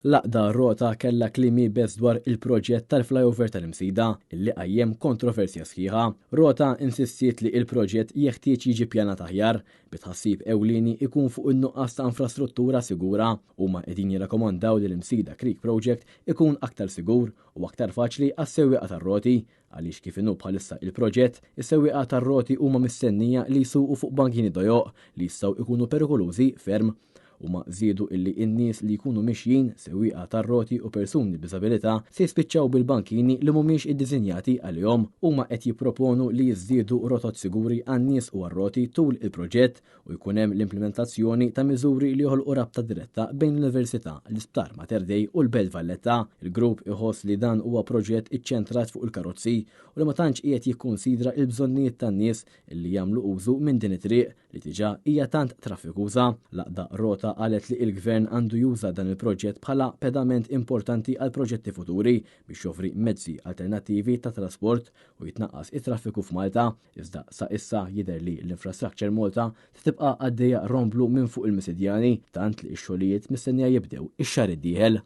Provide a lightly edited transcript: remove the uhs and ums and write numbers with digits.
Laqda rota kellha klimi bez dwar il-proġett tal-flyover tal-Imsida illi qajjem kontroversja sħiħa. Rota insistiet li il-proġett jeħtieġ jiġi pjanat aħjar bitħassib ewlieni ikun fuq in-nuqqas ta' infrastruttura sigura huma qegħdin jirrakkomandaw li l-Imsida Creek Project ikun aktar sigur u aktar faċli għas-sewwieqa tar-roti għaliex kif inhu bħalissa il-proġett is-sewwieqa tar-roti huma mistennija li jsuqu fuq bankini dojoq li jistgħu jkunu perikolużi ferm. Huma żiedu illi n-nies li jkunu mixjin sewwieqa tar-roti u persuni b'diżabilità se jispiċċaw bil-bankini li mhumiex iddiżinjati għalihom. Huma qed jipproponu li jiżdiedu rotot siguri għan-nies u għar-roti tul il-proġett u jkun hemm l-implementazzjoni ta' miżuri li joħolqu rabta diretta bejn l-Università, l-Isptar Mater Dei u l-Belt Valletta. Il-grupp iħoss li dan huwa proġett iċċentrat fuq il-karozzi u li ma tantx qiegħed jikkunsidra l-bżonnijiet tan-nies illi jagħmlu użu minn din it-triq li diġà hija tant traffikuża. Laqda rota qalet li il-gvern għandu juża dan il-proġett bħala pedament importanti għal proġetti futuri biex joffri mezzi alternattivi ta' trasport u jitnaqqas it-traffiku f'Malta, iżda sa issa jidher li l-infrastructure Malta tibqa' għaddejja romblu minn fuq il-Misidjani tant li x-xogħlijiet mistennija jibdew ix-xahar id-dieħel.